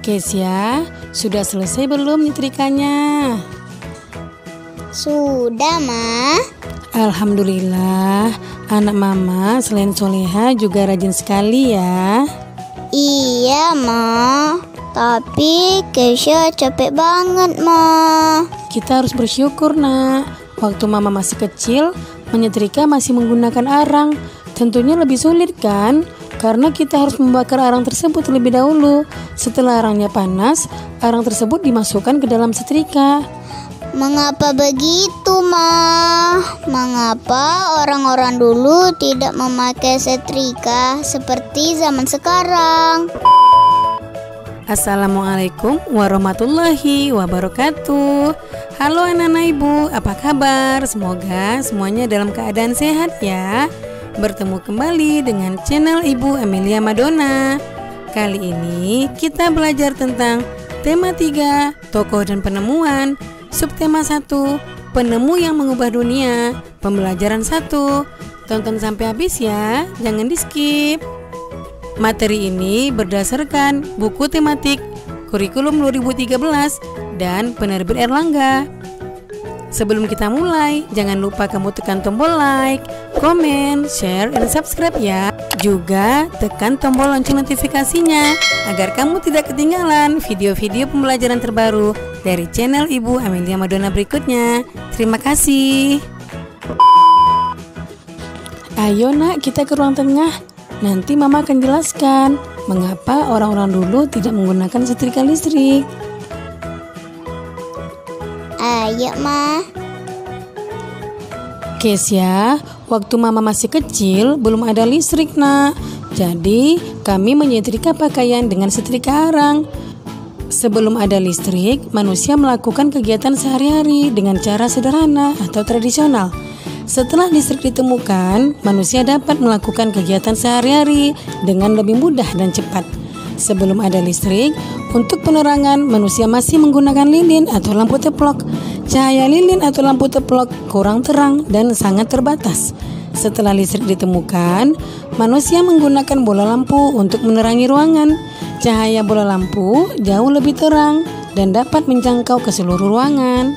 Kesia, sudah selesai belum nyetrikanya? Sudah, Ma. Alhamdulillah, anak mama selain soleha juga rajin sekali ya. Iya, Ma. Tapi Kesia capek banget, Ma. Kita harus bersyukur, nak. Waktu mama masih kecil, menyetrika masih menggunakan arang. Tentunya lebih sulit kan? Karena kita harus membakar arang tersebut terlebih dahulu. Setelah arangnya panas, arang tersebut dimasukkan ke dalam setrika. Mengapa begitu, Ma? Mengapa orang-orang dulu tidak memakai setrika seperti zaman sekarang? Assalamualaikum warahmatullahi wabarakatuh. Halo anak-anak ibu, apa kabar? Semoga semuanya dalam keadaan sehat ya. Bertemu kembali dengan channel Ibu Amelia Madonna. Kali ini kita belajar tentang tema 3, tokoh dan penemuan. Subtema 1, penemu yang mengubah dunia. Pembelajaran 1. Tonton sampai habis ya, jangan di skip. Materi ini berdasarkan buku tematik Kurikulum 2013 dan penerbit Erlangga. Sebelum kita mulai, jangan lupa kamu tekan tombol like, komen, share, dan subscribe ya. Juga tekan tombol lonceng notifikasinya agar kamu tidak ketinggalan video-video pembelajaran terbaru dari channel Ibu Amelia Madonna berikutnya. Terima kasih. Ayo nak, kita ke ruang tengah. Nanti mama akan jelaskan mengapa orang-orang dulu tidak menggunakan setrika listrik. Ayo, Ma. Kesia, waktu mama masih kecil belum ada listrik, nak. Jadi kami menyetrika pakaian dengan setrika arang. Sebelum ada listrik, manusia melakukan kegiatan sehari-hari dengan cara sederhana atau tradisional. Setelah listrik ditemukan, manusia dapat melakukan kegiatan sehari-hari dengan lebih mudah dan cepat. Sebelum ada listrik, untuk penerangan manusia masih menggunakan lilin atau lampu teplok. Cahaya lilin atau lampu teplok kurang terang dan sangat terbatas. Setelah listrik ditemukan, manusia menggunakan bola lampu untuk menerangi ruangan. Cahaya bola lampu jauh lebih terang dan dapat menjangkau ke seluruh ruangan.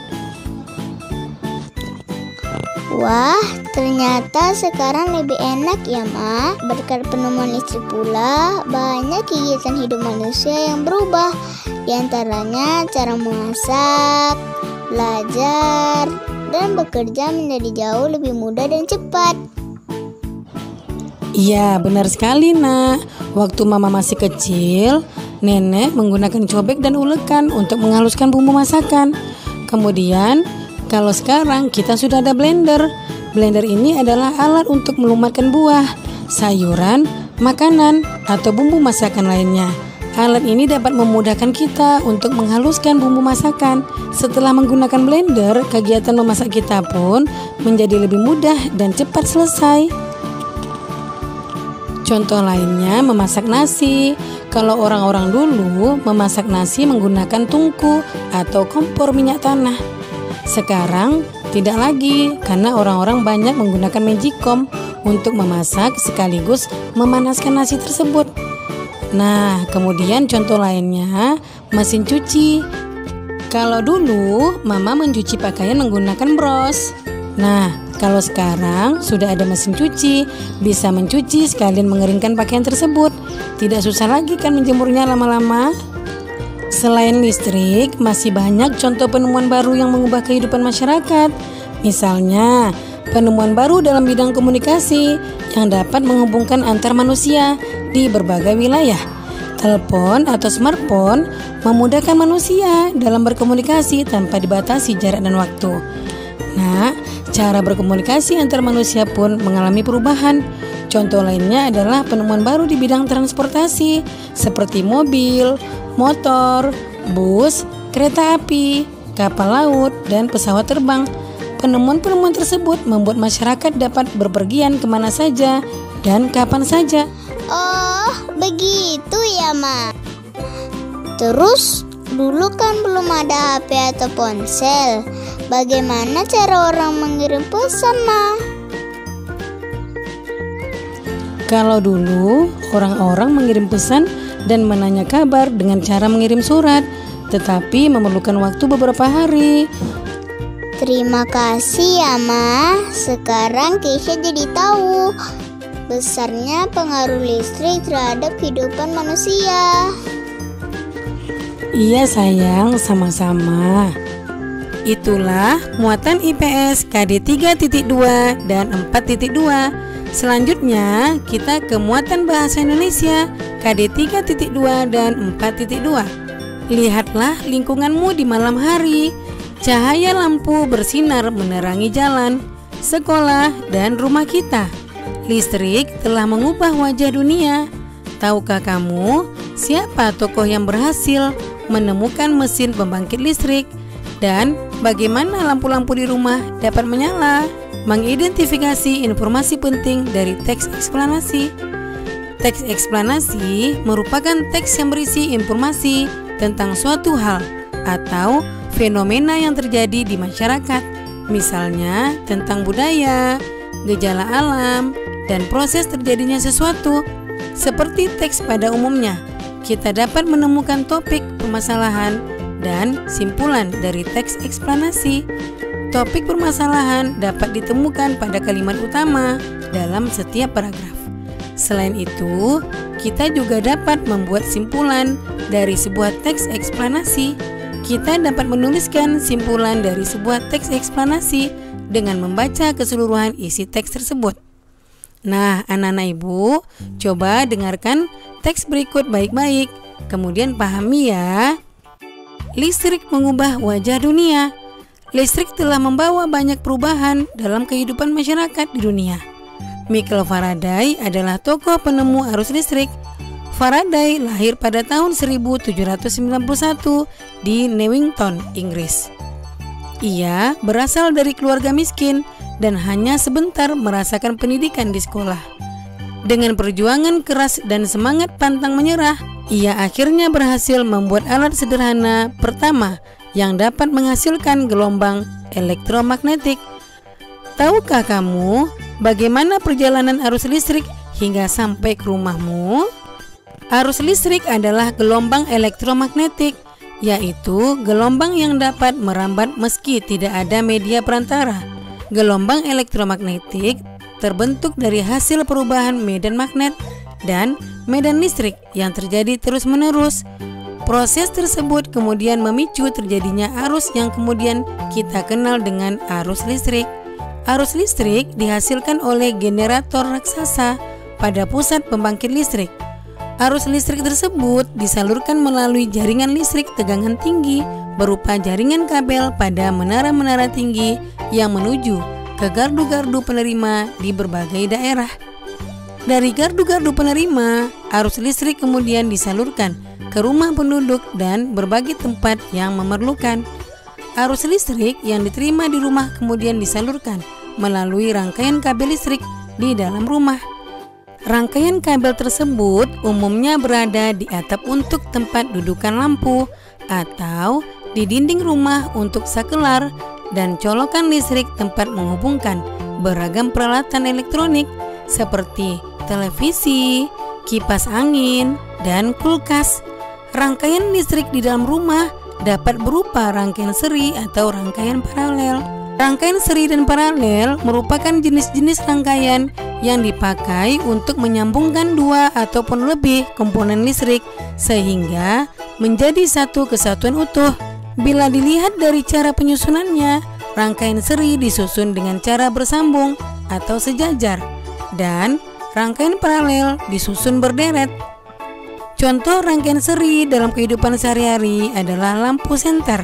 Wah, ternyata sekarang lebih enak ya, Ma. Berkat penemuan listrik pula, banyak kegiatan hidup manusia yang berubah. Di antaranya cara memasak, belajar, dan bekerja menjadi jauh lebih mudah dan cepat. Iya, benar sekali, nak. Waktu mama masih kecil, nenek menggunakan cobek dan ulekan untuk menghaluskan bumbu masakan. Kemudian, kalau sekarang kita sudah ada blender. Blender ini adalah alat untuk melumatkan buah, sayuran, makanan, atau bumbu masakan lainnya. Alat ini dapat memudahkan kita untuk menghaluskan bumbu masakan. Setelah menggunakan blender, kegiatan memasak kita pun menjadi lebih mudah dan cepat selesai. Contoh lainnya memasak nasi. Kalau orang-orang dulu memasak nasi menggunakan tungku atau kompor minyak tanah. Sekarang tidak lagi karena orang-orang banyak menggunakan magicom untuk memasak sekaligus memanaskan nasi tersebut. Nah, kemudian contoh lainnya mesin cuci. Kalau dulu mama mencuci pakaian menggunakan bros. Nah, kalau sekarang sudah ada mesin cuci, bisa mencuci sekalian mengeringkan pakaian tersebut. Tidak susah lagi kan menjemurnya lama-lama. Selain listrik, masih banyak contoh penemuan baru yang mengubah kehidupan masyarakat. Misalnya, penemuan baru dalam bidang komunikasi yang dapat menghubungkan antar manusia di berbagai wilayah. Telepon atau smartphone memudahkan manusia dalam berkomunikasi tanpa dibatasi jarak dan waktu. Nah, cara berkomunikasi antar manusia pun mengalami perubahan. Contoh lainnya adalah penemuan baru di bidang transportasi seperti mobil, motor, bus, kereta api, kapal laut, dan pesawat terbang. Penemuan-penemuan tersebut membuat masyarakat dapat berpergian kemana saja dan kapan saja. Oh, begitu ya, Ma. Terus, dulu kan belum ada HP atau ponsel. Bagaimana cara orang mengirim pesan, Ma? Kalau dulu orang-orang mengirim pesan dan menanya kabar dengan cara mengirim surat, tetapi memerlukan waktu beberapa hari. Terima kasih ya, Ma. Sekarang Keisha jadi tahu besarnya pengaruh listrik terhadap kehidupan manusia. Iya sayang, sama-sama. Itulah muatan IPS KD 3.2 dan 4.2. Selanjutnya kita ke muatan bahasa Indonesia KD 3.2 dan 4.2. Lihatlah lingkunganmu di malam hari. Cahaya lampu bersinar menerangi jalan, sekolah, dan rumah kita. Listrik telah mengubah wajah dunia. Tahukah kamu siapa tokoh yang berhasil menemukan mesin pembangkit listrik dan bagaimana lampu-lampu di rumah dapat menyala? Mengidentifikasi informasi penting dari teks eksplanasi. Teks eksplanasi merupakan teks yang berisi informasi tentang suatu hal atau fenomena yang terjadi di masyarakat, misalnya tentang budaya, gejala alam, dan proses terjadinya sesuatu. Seperti teks pada umumnya, kita dapat menemukan topik permasalahan dan simpulan dari teks eksplanasi. Topik permasalahan dapat ditemukan pada kalimat utama dalam setiap paragraf. Selain itu, kita juga dapat membuat simpulan dari sebuah teks eksplanasi. Kita dapat menuliskan simpulan dari sebuah teks eksplanasi dengan membaca keseluruhan isi teks tersebut. Nah, anak-anak ibu, coba dengarkan teks berikut baik-baik, kemudian pahami ya. Listrik mengubah wajah dunia. Listrik telah membawa banyak perubahan dalam kehidupan masyarakat di dunia. Michael Faraday adalah tokoh penemu arus listrik. Faraday lahir pada tahun 1791 di Newington, Inggris. Ia berasal dari keluarga miskin dan hanya sebentar merasakan pendidikan di sekolah. Dengan perjuangan keras dan semangat pantang menyerah, ia akhirnya berhasil membuat alat sederhana pertama yang dapat menghasilkan gelombang elektromagnetik. Tahukah kamu bagaimana perjalanan arus listrik hingga sampai ke rumahmu? Arus listrik adalah gelombang elektromagnetik, yaitu gelombang yang dapat merambat meski tidak ada media perantara. Gelombang elektromagnetik terbentuk dari hasil perubahan medan magnet dan medan listrik yang terjadi terus-menerus. Proses tersebut kemudian memicu terjadinya arus yang kemudian kita kenal dengan arus listrik. Arus listrik dihasilkan oleh generator raksasa pada pusat pembangkit listrik. Arus listrik tersebut disalurkan melalui jaringan listrik tegangan tinggi berupa jaringan kabel pada menara-menara tinggi yang menuju ke gardu-gardu penerima di berbagai daerah. Dari gardu-gardu penerima, arus listrik kemudian disalurkan ke rumah penduduk dan berbagai tempat yang memerlukan. Arus listrik yang diterima di rumah kemudian disalurkan melalui rangkaian kabel listrik di dalam rumah. Rangkaian kabel tersebut umumnya berada di atap untuk tempat dudukan lampu atau di dinding rumah untuk sakelar dan colokan listrik tempat menghubungkan beragam peralatan elektronik seperti televisi, kipas angin, dan kulkas. Rangkaian listrik di dalam rumah dapat berupa rangkaian seri atau rangkaian paralel. Rangkaian seri dan paralel merupakan jenis-jenis rangkaian yang dipakai untuk menyambungkan dua ataupun lebih komponen listrik sehingga menjadi satu kesatuan utuh. Bila dilihat dari cara penyusunannya, rangkaian seri disusun dengan cara bersambung atau sejajar dan rangkaian paralel disusun berderet. Contoh rangkaian seri dalam kehidupan sehari-hari adalah lampu senter.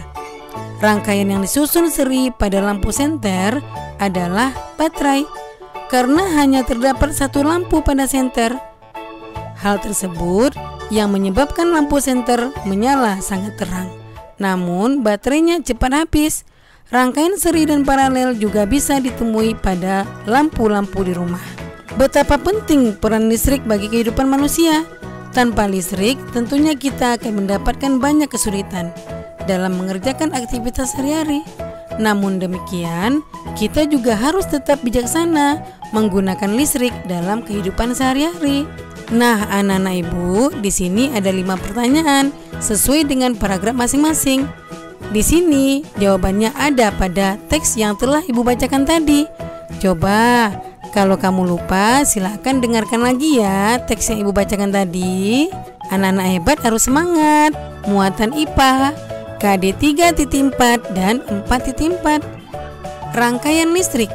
Rangkaian yang disusun seri pada lampu senter adalah baterai. Karena hanya terdapat satu lampu pada senter, hal tersebut yang menyebabkan lampu senter menyala sangat terang. Namun baterainya cepat habis. Rangkaian seri dan paralel juga bisa ditemui pada lampu-lampu di rumah. Betapa penting peran listrik bagi kehidupan manusia. Tanpa listrik, tentunya kita akan mendapatkan banyak kesulitan dalam mengerjakan aktivitas sehari-hari. Namun demikian, kita juga harus tetap bijaksana menggunakan listrik dalam kehidupan sehari-hari. Nah, anak-anak Ibu, di sini ada 5 pertanyaan sesuai dengan paragraf masing-masing. Di sini jawabannya ada pada teks yang telah Ibu bacakan tadi. Coba, kalau kamu lupa silakan dengarkan lagi ya teks yang Ibu bacakan tadi. Anak-anak hebat harus semangat. Muatan IPA, KD 3.4 dan 4.4. Rangkaian listrik.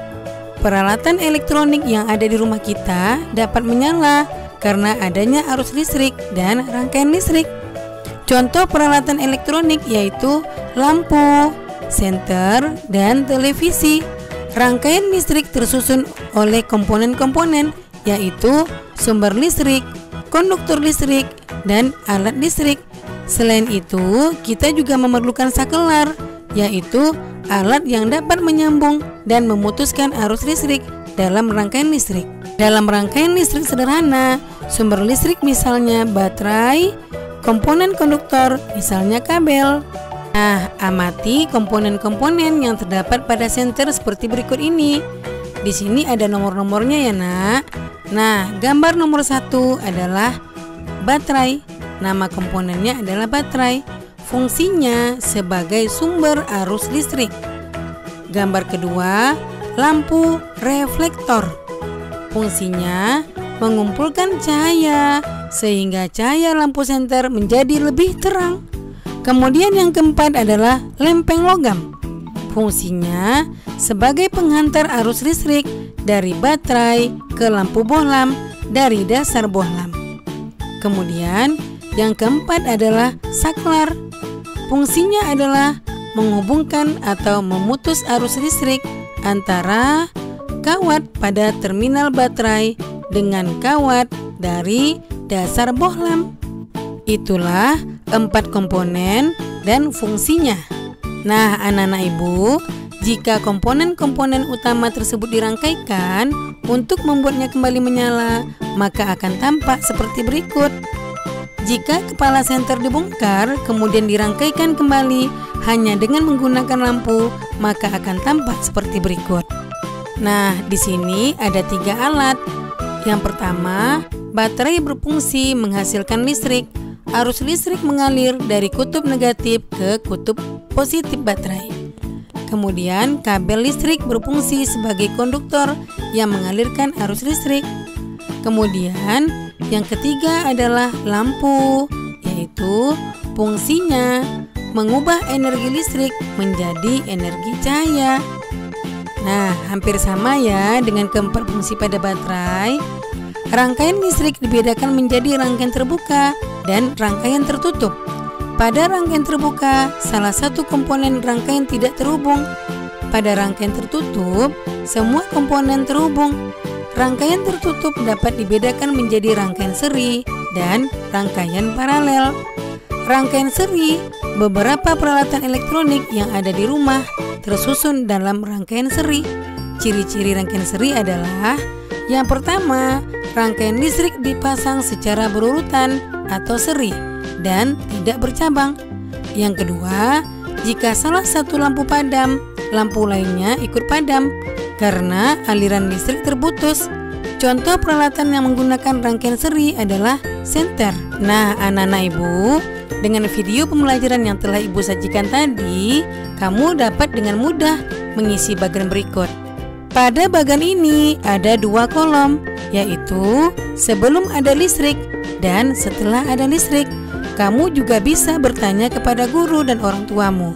Peralatan elektronik yang ada di rumah kita dapat menyala karena adanya arus listrik dan rangkaian listrik. Contoh peralatan elektronik yaitu lampu, senter, dan televisi. Rangkaian listrik tersusun oleh komponen-komponen yaitu sumber listrik, konduktor listrik, dan alat listrik. Selain itu, kita juga memerlukan sakelar, yaitu alat yang dapat menyambung dan memutuskan arus listrik dalam rangkaian listrik. Dalam rangkaian listrik sederhana, sumber listrik misalnya baterai, komponen konduktor misalnya kabel. Nah, amati komponen-komponen yang terdapat pada senter seperti berikut ini. Di sini ada nomor-nomornya ya, Nak. Nah, gambar nomor 1 adalah baterai. Nama komponennya adalah baterai. Fungsinya sebagai sumber arus listrik. Gambar kedua, lampu reflektor. Fungsinya mengumpulkan cahaya sehingga cahaya lampu senter menjadi lebih terang. Kemudian yang keempat adalah lempeng logam. Fungsinya sebagai penghantar arus listrik dari baterai ke lampu bohlam dari dasar bohlam. Kemudian yang keempat adalah saklar. Fungsinya adalah menghubungkan atau memutus arus listrik antara kawat pada terminal baterai dengan kawat dari dasar bohlam. Itulah 4 komponen dan fungsinya. Nah, anak-anak Ibu, jika komponen-komponen utama tersebut dirangkaikan untuk membuatnya kembali menyala, maka akan tampak seperti berikut. Jika kepala senter dibongkar kemudian dirangkaikan kembali hanya dengan menggunakan lampu, maka akan tampak seperti berikut. Nah, di sini ada 3 alat. Yang pertama, baterai berfungsi menghasilkan listrik. Arus listrik mengalir dari kutub negatif ke kutub positif baterai. Kemudian, kabel listrik berfungsi sebagai konduktor yang mengalirkan arus listrik. Kemudian, yang ketiga adalah lampu, yaitu fungsinya mengubah energi listrik menjadi energi cahaya. Nah, hampir sama ya dengan keempat fungsi pada baterai. Rangkaian listrik dibedakan menjadi rangkaian terbuka dan rangkaian tertutup. Pada rangkaian terbuka, salah satu komponen rangkaian tidak terhubung. Pada rangkaian tertutup, semua komponen terhubung. Rangkaian tertutup dapat dibedakan menjadi rangkaian seri dan rangkaian paralel. Rangkaian seri, beberapa peralatan elektronik yang ada di rumah tersusun dalam rangkaian seri. Ciri-ciri rangkaian seri adalah: yang pertama, rangkaian listrik dipasang secara berurutan atau seri dan tidak bercabang. Yang kedua, jika salah satu lampu padam, lampu lainnya ikut padam karena aliran listrik terputus. Contoh peralatan yang menggunakan rangkaian seri adalah senter. Nah, anak-anak Ibu, dengan video pembelajaran yang telah Ibu sajikan tadi, kamu dapat dengan mudah mengisi bagian berikut. Pada bagian ini ada 2 kolom, yaitu sebelum ada listrik dan setelah ada listrik. Kamu juga bisa bertanya kepada guru dan orang tuamu.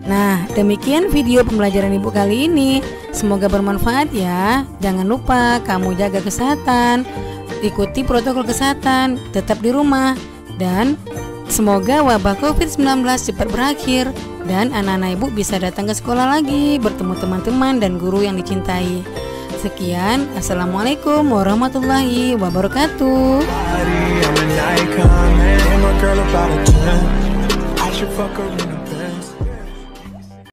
Nah, demikian video pembelajaran Ibu kali ini. Semoga bermanfaat ya. Jangan lupa kamu jaga kesehatan, ikuti protokol kesehatan, tetap di rumah, dan semoga wabah COVID-19 cepat berakhir dan anak-anak Ibu bisa datang ke sekolah lagi, bertemu teman-teman dan guru yang dicintai. Sekian, Assalamualaikum warahmatullahi wabarakatuh.